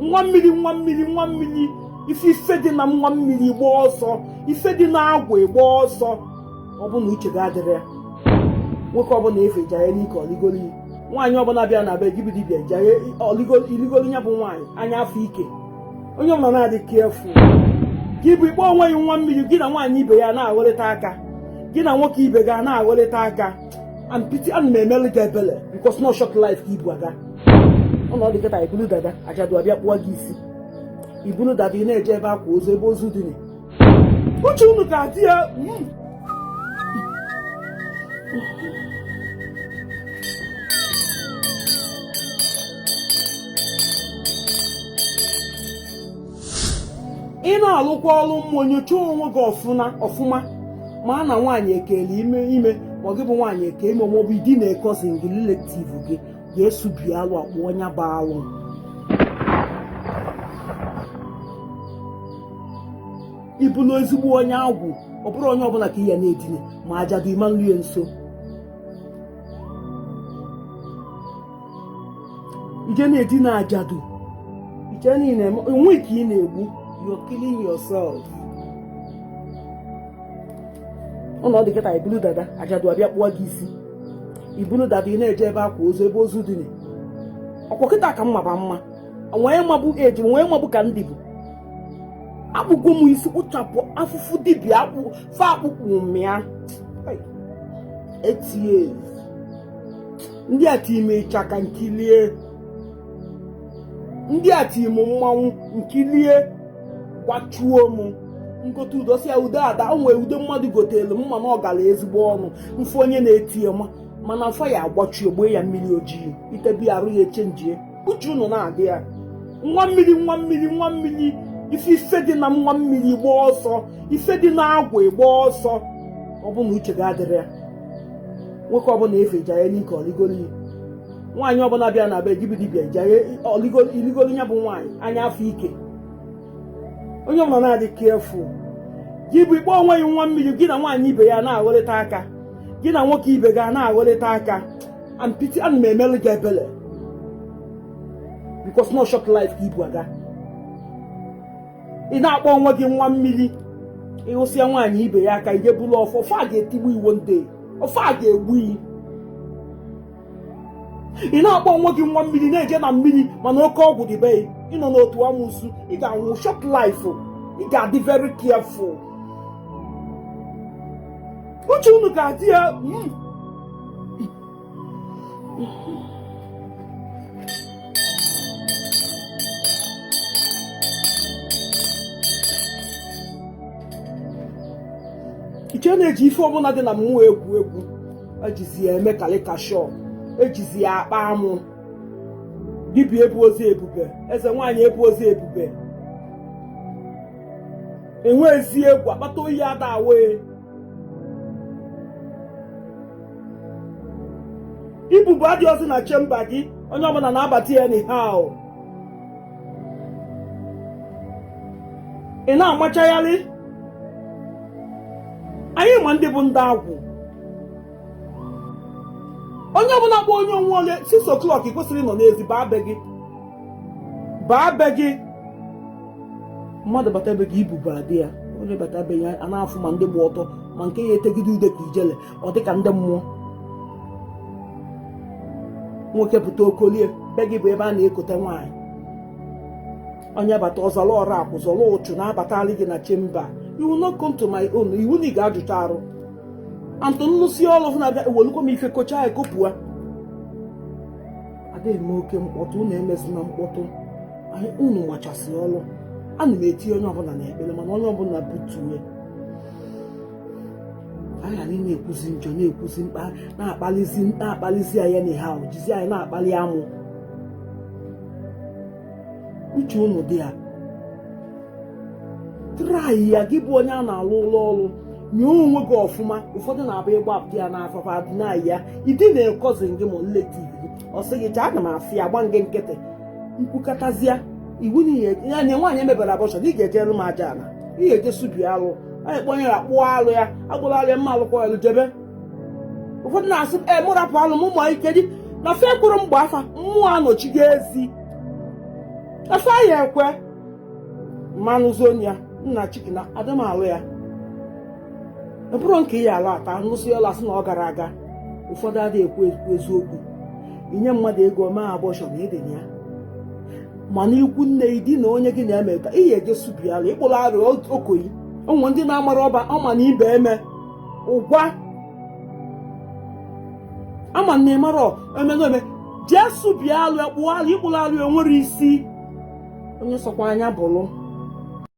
Nwa Mmiri ife dị na Nwa Mmiri gba ọsọ, ife dị na agwụ gba ọsọ. Ọ bụ na uche ga-adịrị ya. Nwoke ọbụla efe jaye n'ike oligoli, nwaanyị ọbụla bịa na be gibi dibia jaye iligoli ya bụ nwaanyị anya afọ ike. Onye ọbụla na-adị careful. Gị bụ ikpe onwe gị Nwa Mmiri, gị na nwaanyị ibe ya na-aghọlịta aka, gị na nwoke ibe ga na-aghọlịta aka. And pity and me emeli gị ebele because no short life ka ibu aga. Ọnọdụ kịta ibulu dada ajadu abịa kpụọ gị isi. Ibulu dada ị na-eje ebe akwa ozu ebe ozu dị. Uche unu ka adị ya. Ị na-alụkwa ọrụ mmụọ, nyochaa onwe gị ọfụma ma na nwaanyị ekele ime ma ọ gị bụ nwaanyị eke ime maọbụ ịdị na-ekozi gị relative gị ga-esubi alụ akpụ onye bụ alụ. Ịbụlụ ezigbo onye agwụ, ọ bụrụ onye ọbụla ka ị ya na-edine ma ajadu ịma nri ya nso. Ije na-edina ajadu, ije niile enwe ka ị na-egbu, you're killing yourself. Ọnọdụ kịta ibulu dada ajadu abịa kpụọ gị isi. Ibulu dada ị na-eje ebe akwa ozu ebe ozu dị. Ọkwa kịta ka mma ba mma, onwe mabụ eji onwe mabụ ka ndị bụ. Akpụgo m isi kpụchapụ afụfụ dibia fa akpụkpụ mmịa. Etie ndị a time ịchaka nkilie, ndị a time mmanwụ nkilie gwachuo m ngote udosi ya ude ada. O nwere ude mmadụ gotelu mma na ọ gara ezigbo ọnụ mfe onye na-etie mana afọ ya agbachi ogbe ya mmiri ojii itebi arụ ya echenjie. Uche unu na-adị ya. Nwa Mmiri ife dị na Nwa Mmiri gba ọsọ, ife dị na agwụ gba ọsọ. Ọ bụ na uche ga-adịrị ya. Nwoke ọbụla efe jaye n'ike oligoli, nwaanyị ọbụla bịa na be gibi dibia jaye iligoli ya bụ nwaanyị anya afọ ike. Onye ọbụla na-adị careful. Gị bụ ikpe onwe gị Nwa Mmiri, gị na nwaanyị ibe ya na-aghọlịta aka, gị na nwoke ibe ga na-aghọlịta aka. And pity and me emeli gị ebele because no short life ka ibu aga. Ị na-akpọ onwe gị Nwa Mmiri, ịhụsịa nwaanyị ibe ya aka ije bulu ofe a ga-etigbu iwo nde, ofe a ga-egbu iyi. Ị na-akpọ onwe gị Nwa Mmiri na-eje na mmiri mana oke ọgwụ dị be ị nọ n'otu amụsụ, ị ga-anwụ short life. Ị ga-adị very careful. Uche unu ka adị ya. Iche na-eji ife ọbụla dị na mmụọ egwu ejizi ya eme kalikashọ, ejizi ya akpa amụ. Dibia ebu ozi ebube, eze nwaanyị ebu ozi ebube. Enwe ezi egwu akpata oyi ada awe. Ibubu adị ozi na chemba gị, onye ọbụla na-abata ya anyhow. Ị na-amachagharị. Anyị ma ndị bụ ndị agwụ. Onye ọbụla kpọ onye onwe ole 6 o'clock ị kwesịrị nọ n'ezi baa be gị. Mmadụ bata ebe gị ibubu adị ya. Onye bata ebe ya a na-afụ ma ndị gba ọtọ ma nke ya etegide ude ka ijele, ọ dị ka ndị mmụọ. Nwoke pụta okolie be gị bụ ebe a na-ekote nwaanyị. Onye bata ọzọrọ ọrụ akwụ zọrọ ụchụ na-abatalị gị na chemba. You will not come to my own. Iwu na ị ga-ajụta arụ. Antụ nnụsi ọrụ na-abịa ewelukwa m ife kocha ekopụa. Adịghị m oke mkpọtụ, unu emezina mkpọtụ. Unu machasị ọrụ. Ana m eti onye ọbụla na-ekpere mana onye ọbụla butuwe. Anyị ghara na-ekwuzi njọ na-ekwuzi mkpa na-akpalizi anyị anyhow, jizi anyị na-akpali amụ. Uche unu dị ya. Try ya, gị bụ onye a na-alụ ụlọ ọrụ, nye onwe gị ọfụma. Ụfọdụ na-abụ ịgba apụta ya n'afọ adịna ya ịdị na-ekozi gị ma nletiv gị ọ sị gị chaa ana m afị ya gba gị nkịtị nkwukọtazịa iwu n'ihe ya nye nwaanyị mebere abọchọ ị ga-ejere m aja ala ị ga-eje subi alụ anyị kpọnyere akpụọ alụ ya agbụrụ alụ ya mma alụkwa elu jebe. Ụfọdụ na-asị mụ rapụ alụ m ụmụ ike dị na fe kwụrụ mgbe afa mmụọ anọchigo ezi asa ya ekwe mmanụ zonia nna chikina adịmalụ ya ebụrụ nke ya ala ata nụsị ọla sị na ọ gara aga ụfọdụ adịghị ekwu eziokwu inye mmadụ ego mee abọshọn ịdịna ya mana ikwu nne idi na onye gị na-eme ka ihe eje subiala ịkpụrụ arịa okoyi ụmụ ndị na-amara ọma na ibe eme ụgwa ama na ịmara eme jee subialụ ekpụalụ ịkpụrụ arịa enwere isi onye sọkwa anya bụrụ